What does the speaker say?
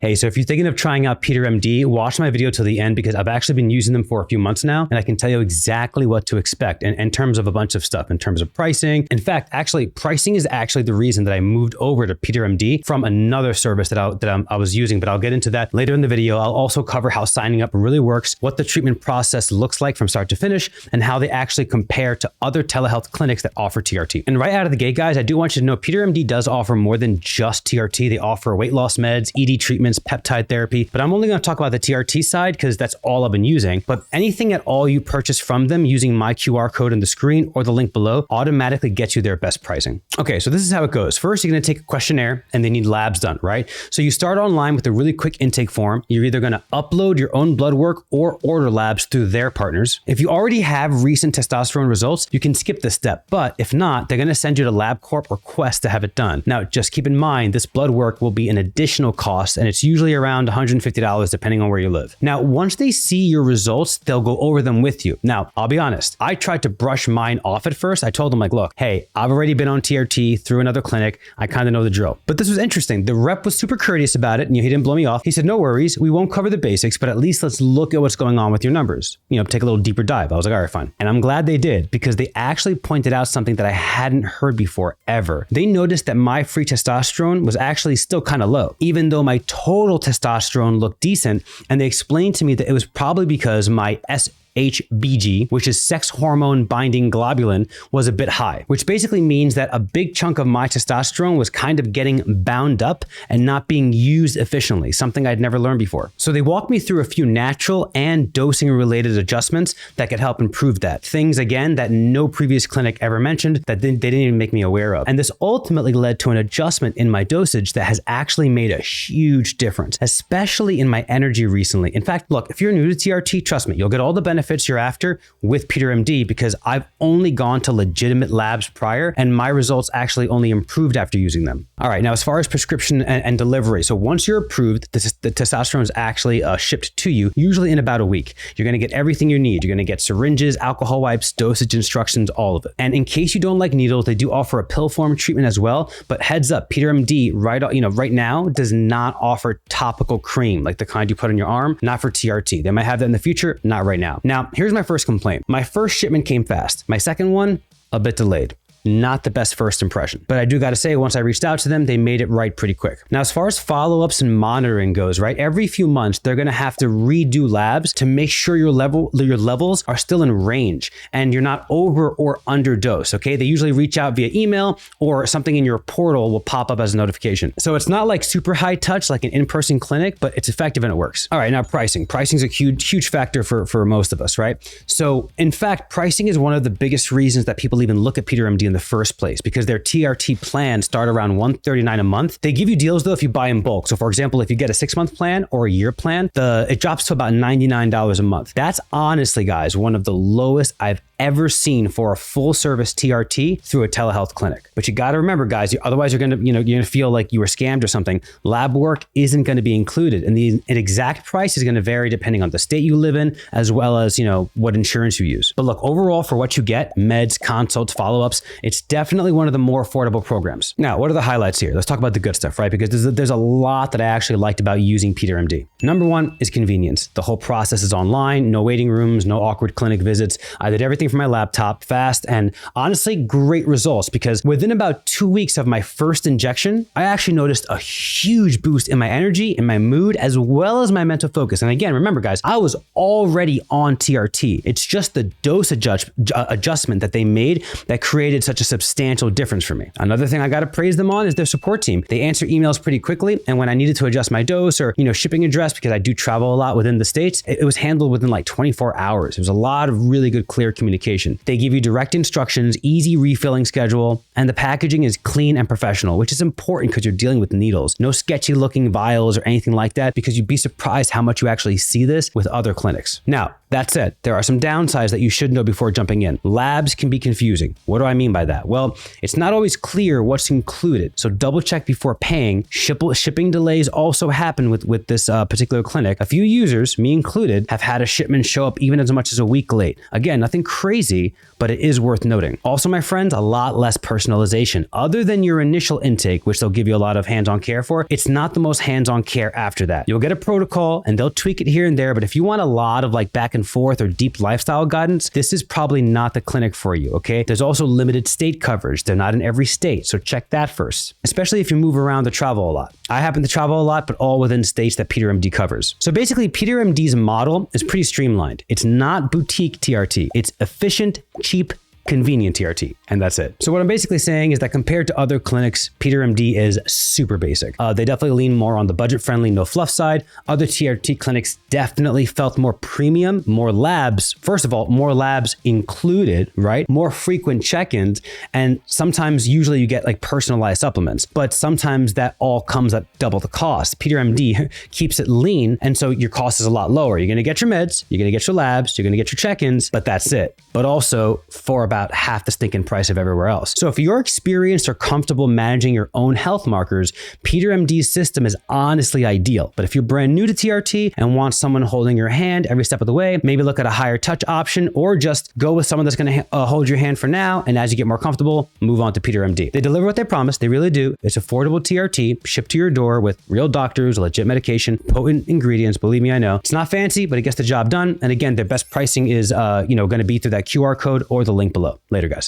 Hey, so if you're thinking of trying out PeterMD, watch my video till the end because I've actually been using them for a few months now, and I can tell you exactly what to expect in terms of a bunch of stuff, in terms of pricing. In fact, actually, pricing is actually the reason that I moved over to PeterMD from another service that I was using, but I'll get into that later in the video. I'll also cover how signing up really works, what the treatment process looks like from start to finish, and how they actually compare to other telehealth clinics that offer TRT. And right out of the gate, guys, I do want you to know PeterMD does offer more than just TRT. They offer weight loss meds, ED treatments, peptide therapy, but I'm only going to talk about the TRT side because that's all I've been using. But anything at all you purchase from them using my QR code in the screen or the link below automatically gets you their best pricing. Okay, so this is how it goes. First, you're going to take a questionnaire and they need labs done, right? So you start online with a really quick intake form. You're either going to upload your own blood work or order labs through their partners. If you already have recent testosterone results, you can skip this step. But if not, they're going to send you to LabCorp or Quest to have it done. Now, just keep in mind, this blood work will be an additional cost, and it's usually around $150 depending on where you live. Now, once they see your results, they'll go over them with you. Now, I'll be honest, I tried to brush mine off at first. I told them like, look, hey, I've already been on TRT through another clinic. I kind of know the drill. But this was interesting. The rep was super courteous about it, and he didn't blow me off. He said, no worries, we won't cover the basics, but at least let's look at what's going on with your numbers. You know, take a little deeper dive. I was like, all right, fine. And I'm glad they did because they actually pointed out something that I hadn't heard before ever. They noticed that my free testosterone was actually still kind of low, even though my total testosterone looked decent. And they explained to me that it was probably because my HBG, which is sex hormone binding globulin, was a bit high, which basically means that a big chunk of my testosterone was kind of getting bound up and not being used efficiently, something I'd never learned before. So they walked me through a few natural and dosing related adjustments that could help improve that. Things, again, that no previous clinic ever mentioned that they didn't even make me aware of. And this ultimately led to an adjustment in my dosage that has actually made a huge difference, especially in my energy recently. In fact, look, if you're new to TRT, trust me, you'll get all the benefits you're after with PeterMD because I've only gone to legitimate labs prior and my results actually only improved after using them. All right, now as far as prescription and delivery, so once you're approved, the testosterone is actually shipped to you, usually in about a week. You're going to get everything you need. You're going to get syringes, alcohol wipes, dosage instructions, all of it. And in case you don't like needles, they do offer a pill form treatment as well. But heads up, PeterMD right now does not offer topical cream like the kind you put on your arm, not for TRT. They might have that in the future, not right now. Now, here's my first complaint. My first shipment came fast. My second one, a bit delayed. Not the best first impression. But I do got to say, once I reached out to them, they made it right pretty quick. Now, as far as follow-ups and monitoring goes, right, every few months, they're going to have to redo labs to make sure your levels are still in range and you're not over or under dose, okay? They usually reach out via email or something in your portal will pop up as a notification. So it's not like super high touch like an in-person clinic, but it's effective and it works. All right, now pricing. Pricing is a huge factor for most of us, right? So in fact, pricing is one of the biggest reasons that people even look at PeterMD in the first place because their TRT plans start around $139 a month. They give you deals though if you buy in bulk. So for example, if you get a 6-month plan or a year plan, it drops to about $99 a month. That's honestly, guys, one of the lowest I've ever seen for a full service TRT through a telehealth clinic. But you got to remember, guys, otherwise you're going to feel like you were scammed or something. Lab work isn't going to be included, and the exact price is going to vary depending on the state you live in, as well as what insurance you use. But look, overall, for what you get, meds, consults, follow-ups, it's definitely one of the more affordable programs. Now, what are the highlights here? Let's talk about the good stuff, right? Because there's a lot that I actually liked about using PeterMD. Number one is convenience. The whole process is online, no waiting rooms, no awkward clinic visits. I did everything from my laptop, fast, and honestly, great results because within about 2 weeks of my first injection, I actually noticed a huge boost in my energy, in my mood, as well as my mental focus. And again, remember guys, I was already on TRT. It's just the dose adjustment that they made that created such a substantial difference for me. Another thing I got to praise them on is their support team. They answer emails pretty quickly, and when I needed to adjust my dose or shipping address, because I do travel a lot within the States, it was handled within like 24 hours. It was a lot of really good, clear communication. They give you direct instructions, easy refilling schedule, and the packaging is clean and professional, which is important because you're dealing with needles. No sketchy looking vials or anything like that, because you'd be surprised how much you actually see this with other clinics. Now, That said, there are some downsides that you should know before jumping in. Labs can be confusing. What do I mean by that? Well, it's not always clear what's included, so double check before paying. Shipping delays also happen with this particular clinic. A few users, me included, have had a shipment show up even as much as a week late. Again, nothing crazy, but it is worth noting. Also, my friends, a lot less personalization. Other than your initial intake, which they'll give you a lot of hands-on care for, it's not the most hands-on care after that. You'll get a protocol and they'll tweak it here and there, but if you want a lot of like back and forth or deep lifestyle guidance, this is probably not the clinic for you, okay? There's also limited state coverage. They're not in every state, so check that first, especially if you move around to travel a lot. I happen to travel a lot, but all within states that PeterMD covers. So basically, PeterMD's model is pretty streamlined. It's not boutique TRT. It's efficient, cheap, convenient TRT, and that's it. So what I'm basically saying is that compared to other clinics, PeterMD is super basic. They definitely lean more on the budget-friendly, no fluff side. Other TRT clinics definitely felt more premium, more labs. First of all, more labs included, right? More frequent check-ins, and sometimes, usually you get like personalized supplements, but sometimes that all comes at double the cost. PeterMD keeps it lean, and so your cost is a lot lower. You're gonna get your meds, you're gonna get your labs, you're gonna get your check-ins, but that's it. But also for about half the stinking price of everywhere else. So if you're experienced or comfortable managing your own health markers, PeterMD's system is honestly ideal. But if you're brand new to TRT and want someone holding your hand every step of the way, maybe look at a higher touch option, or just go with someone that's going to hold your hand for now. And as you get more comfortable, move on to PeterMD. They deliver what they promise. They really do. It's affordable TRT shipped to your door with real doctors, legit medication, potent ingredients. Believe me, I know. It's not fancy, but it gets the job done. And again, their best pricing is, going to be through that QR code or the link below. Later, guys.